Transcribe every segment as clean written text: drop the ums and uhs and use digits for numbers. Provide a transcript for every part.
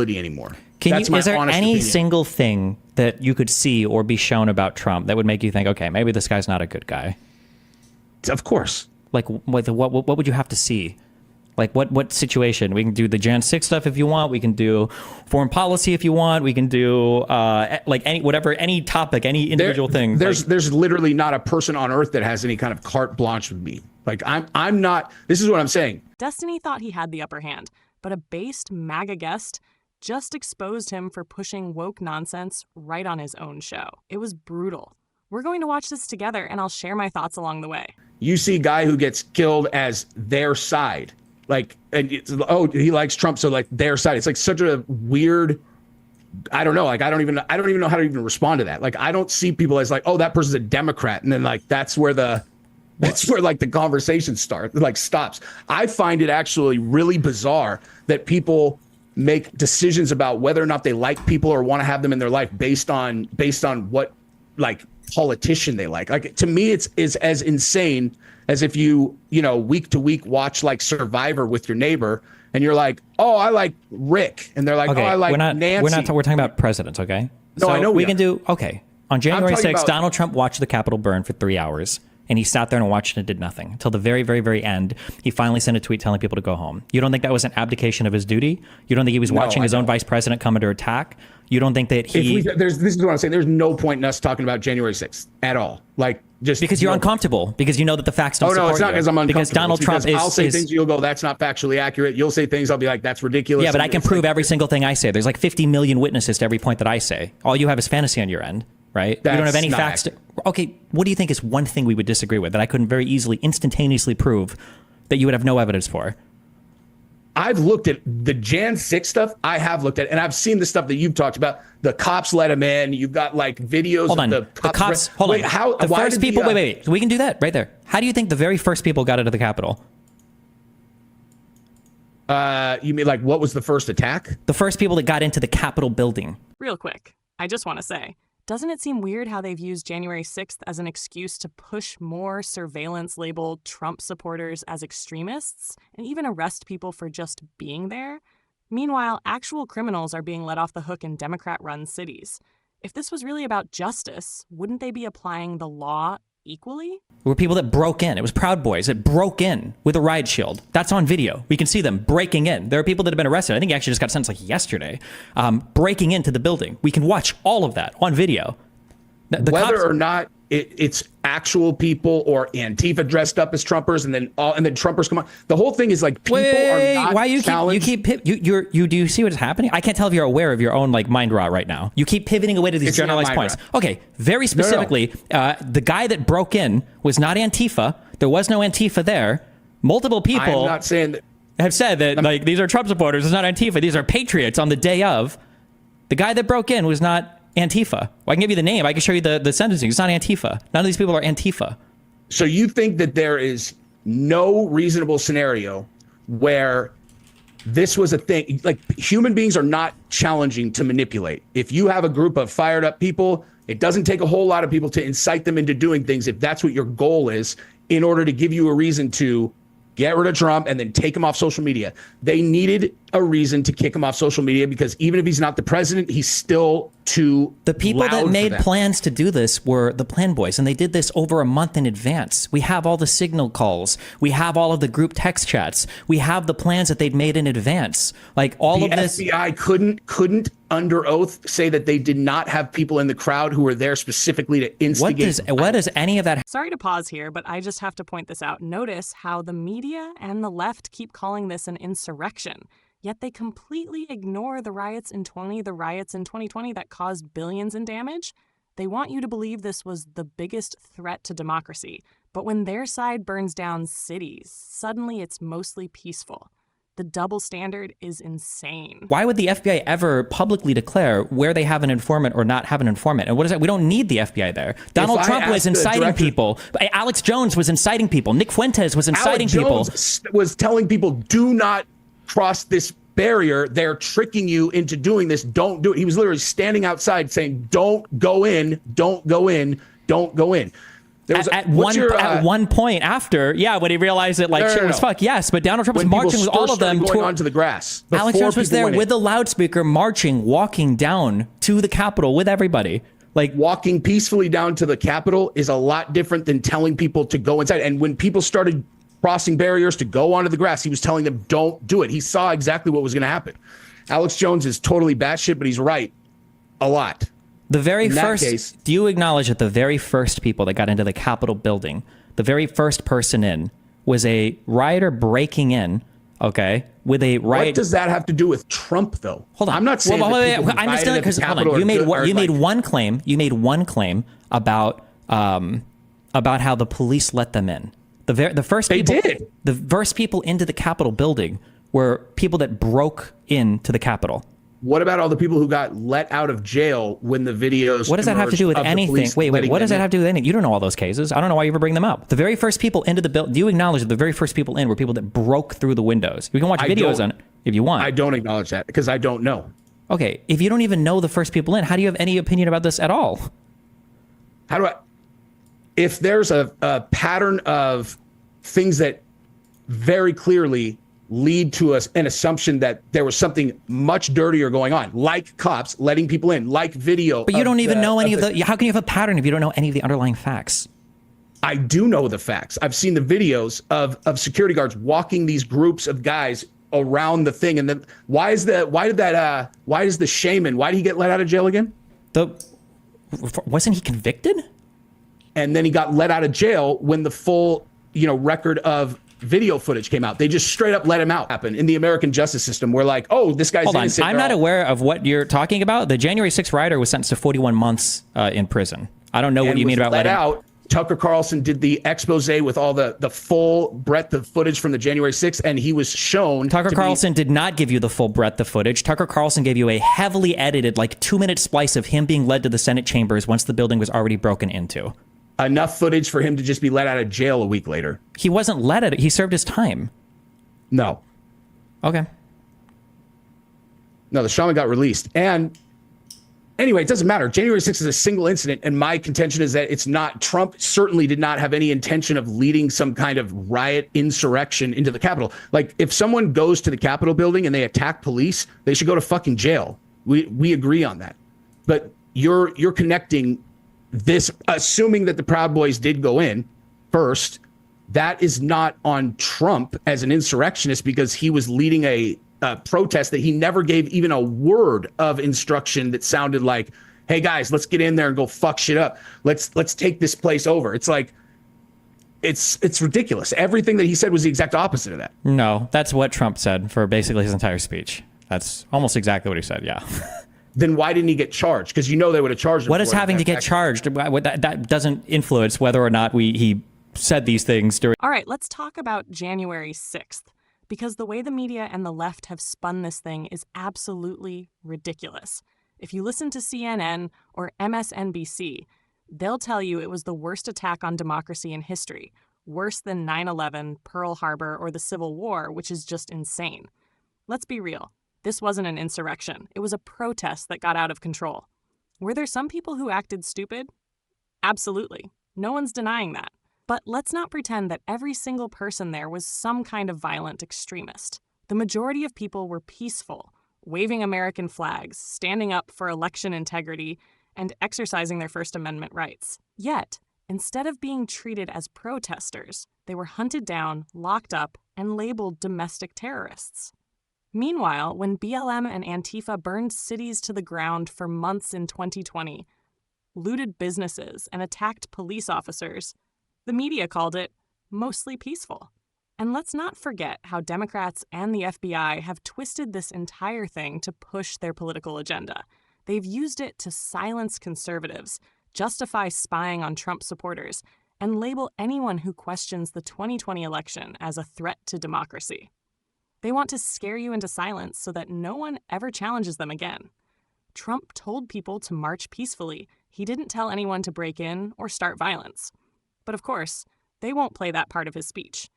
hostility anymore. Is there any single thing that you could see or be shown about Trump that would make you think, okay, maybe this guy's not a good guy? Of course. Like, what would you have to see? Like, what situation? We can do the Jan 6 stuff if you want. We can do foreign policy if you want. We can do like any topic, any individual thing. There's literally not a person on earth that has any kind of carte blanche with me. Like, I'm not. This is what I'm saying. Destiny thought he had the upper hand, but a based MAGA guest just exposed him for pushing woke nonsense right on his own show. It was brutal. We're going to watch this together, and I'll share my thoughts along the way. You see a guy who gets killed as their side. Like, and he likes Trump, so like their side. It's like such a weird, I don't know. Like, I don't even know how to even respond to that. Like, I don't see people as like, oh, that person's a Democrat. And then like, that's where like the conversation stops. I find it actually really bizarre that people make decisions about whether or not they like people or want to have them in their life based on what like politician they like. Like, to me, it's as insane as if you week to week watch like Survivor with your neighbor and you're like, oh, I like Rick, and they're like, okay, oh, I like Nancy. We're talking about presidents, okay? No, so I know we can do okay. On January 6th, Donald Trump watched the Capitol burn for 3 hours. And he sat there and watched and did nothing until the very, very, very end. He finally sent a tweet telling people to go home. You don't think that was an abdication of his duty? You don't think he was watching his own vice president come under attack? You don't think that this is what I'm saying. There's no point in us talking about January 6th at all. Like, just because you're uncomfortable, because you know that the facts don't support you. Oh, no, it's not because I'm uncomfortable. Because Donald Trump is... I'll say things, you'll go, that's not factually accurate. You'll say things, I'll be like, that's ridiculous. Yeah, but I can prove every single thing I say. There's like 50 million witnesses to every point that I say. All you have is fantasy on your end. Right? You don't have any facts. Okay, what do you think is one thing we would disagree with that I couldn't very easily, instantaneously prove that you would have no evidence for? I've looked at the Jan 6 stuff. I have looked at, and I've seen the stuff that you've talked about. The cops let him in. You've got like videos of the cops. Hold on. The first people. Wait. We can do that right there. How do you think the very first people got into the Capitol? You mean like what was the first attack? The first people that got into the Capitol building. Real quick, I just want to say, doesn't it seem weird how they've used January 6th as an excuse to push more surveillance-labeled Trump supporters as extremists and even arrest people for just being there? Meanwhile, actual criminals are being let off the hook in Democrat-run cities. If this was really about justice, wouldn't they be applying the law equally? There were people that broke in. It was Proud Boys that broke in with a riot shield. That's on video. We can see them breaking in. There are people that have been arrested. I think he actually just got sentenced like yesterday, breaking into the building. We can watch all of that on video. Whether or not it's actual people or Antifa dressed up as Trumpers, and then Trumpers come on. The whole thing is like people are not why you challenged. Do you see what's happening? I can't tell if you're aware of your own like mind rot right now. You keep pivoting away to these generalized points. Okay, very specifically, the guy that broke in was not Antifa. There was no Antifa there. Multiple people I'm not saying that have said that like these are Trump supporters. It's not Antifa. These are patriots on the day of. The guy that broke in was not Antifa. Well, I can give you the name. I can show you the sentencing. It's not Antifa. None of these people are Antifa. So you think that there is no reasonable scenario where this was a thing? Like, human beings are not challenging to manipulate. If you have a group of fired up people, it doesn't take a whole lot of people to incite them into doing things if that's what your goal is, in order to give you a reason to get rid of Trump and then take him off social media. They needed a reason to kick him off social media because even if he's not the president, he's still too The people that made plans to do this were the Plan Boys, and they did this over a month in advance. We have all the signal calls. We have all of the group text chats. We have the plans that they'd made in advance. Like all of this. The FBI couldn't under oath say that they did not have people in the crowd who were there specifically to instigate. What does any of that? Sorry to pause here, but I just have to point this out. Notice how the media and the left keep calling this an insurrection. Yet they completely ignore the riots in 2020 that caused billions in damage. They want you to believe this was the biggest threat to democracy. But when their side burns down cities, suddenly it's mostly peaceful. The double standard is insane. Why would the FBI ever publicly declare where they have an informant or not have an informant? And what is that? We don't need the FBI there. Donald Trump was inciting people. Alex Jones was inciting people. Nick Fuentes was inciting people. Alex Jones was telling people, do not cross this barrier. They're tricking you into doing this. Don't do it. He was literally standing outside saying, don't go in, don't go in, don't go in. There was at one point after, when he realized that shit was fuck, yes, but Donald Trump was marching with all of them going onto the grass. Alex Jones was there with the loudspeaker, marching, walking down to the Capitol with everybody. Like, walking peacefully down to the Capitol is a lot different than telling people to go inside. And when people started crossing barriers to go onto the grass, he was telling them, don't do it. He saw exactly what was going to happen. Alex Jones is totally batshit, but he's right a lot. The very first, do you acknowledge that the very first people that got into the Capitol building, the very first person in was a rioter breaking in, okay, with a riot. What does that have to do with Trump, though? Hold on. I'm not saying I'm just telling you because you made one claim. You made one claim about how the police let them in. The first people into the Capitol building were people that broke into the Capitol. What about all the people who got let out of jail when the videos? What does that have to do with anything? Wait. What does that have to do with anything? You don't know all those cases. I don't know why you ever bring them up. The very first people into the building. Do you acknowledge that the very first people in were people that broke through the windows? You can watch videos on it if you want. I don't acknowledge that because I don't know. Okay, if you don't even know the first people in, how do you have any opinion about this at all? How do I? If there's a pattern of things that very clearly lead to an assumption that there was something much dirtier going on, like cops letting people in, like video. But you don't even know any of the. How can you have a pattern if you don't know any of the underlying facts? I do know the facts. I've seen the videos of security guards walking these groups of guys around the thing. And then why is the shaman? Why did he get let out of jail again? Wasn't he convicted? And then he got let out of jail when the full record of video footage came out. They just straight up let him out. Happen in the American justice system. We're like, oh, this guy's innocent. I'm not aware of what you're talking about. The January 6th rioter was sentenced to 41 months in prison. I don't know what you mean about letting out. Tucker Carlson did the expose with all the full breadth of footage from the January 6th, and he was shown. Tucker Carlson did not give you the full breadth of footage. Tucker Carlson gave you a heavily edited, 2-minute splice of him being led to the Senate chambers once the building was already broken into. Enough footage for him to just be let out of jail a week later. He wasn't let out. He served his time. No. Okay. No, the shaman got released. And anyway, it doesn't matter. January 6th is a single incident, and my contention is that it's not. Trump certainly did not have any intention of leading some kind of riot insurrection into the Capitol. Like, if someone goes to the Capitol building and they attack police, they should go to fucking jail. We agree on that. But you're connecting this, assuming that the Proud Boys did go in first, that is not on Trump as an insurrectionist because he was leading a protest that he never gave even a word of instruction that sounded like, hey guys, let's get in there and go fuck shit up. Let's take this place over. It's like, it's ridiculous. Everything that he said was the exact opposite of that. No, that's what Trump said for basically his entire speech. That's almost exactly what he said. Yeah. Then why didn't he get charged? Because they would have charged him. What is having to get charged? That doesn't influence whether or not he said these things during. All right, let's talk about January 6th, because the way the media and the left have spun this thing is absolutely ridiculous. If you listen to CNN or MSNBC, they'll tell you it was the worst attack on democracy in history, worse than 9/11, Pearl Harbor, or the Civil War, which is just insane. Let's be real. This wasn't an insurrection. It was a protest that got out of control. Were there some people who acted stupid? Absolutely. No one's denying that. But let's not pretend that every single person there was some kind of violent extremist. The majority of people were peaceful, waving American flags, standing up for election integrity, and exercising their First Amendment rights. Yet, instead of being treated as protesters, they were hunted down, locked up, and labeled domestic terrorists. Meanwhile, when BLM and Antifa burned cities to the ground for months in 2020, looted businesses, and attacked police officers, the media called it mostly peaceful. And let's not forget how Democrats and the FBI have twisted this entire thing to push their political agenda. They've used it to silence conservatives, justify spying on Trump supporters, and label anyone who questions the 2020 election as a threat to democracy. They want to scare you into silence so that no one ever challenges them again. Trump told people to march peacefully. He didn't tell anyone to break in or start violence. But of course, they won't play that part of his speech.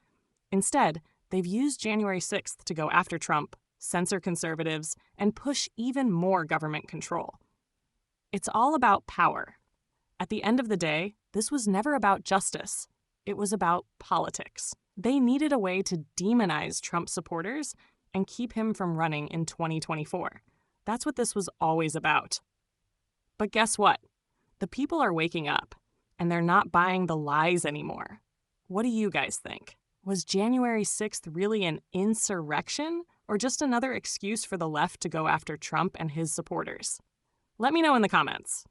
Instead, they've used January 6th to go after Trump, censor conservatives, and push even more government control. It's all about power. At the end of the day, this was never about justice. It was about politics. They needed a way to demonize Trump supporters and keep him from running in 2024. That's what this was always about. But guess what? The people are waking up, and they're not buying the lies anymore. What do you guys think? Was January 6th really an insurrection, or just another excuse for the left to go after Trump and his supporters? Let me know in the comments.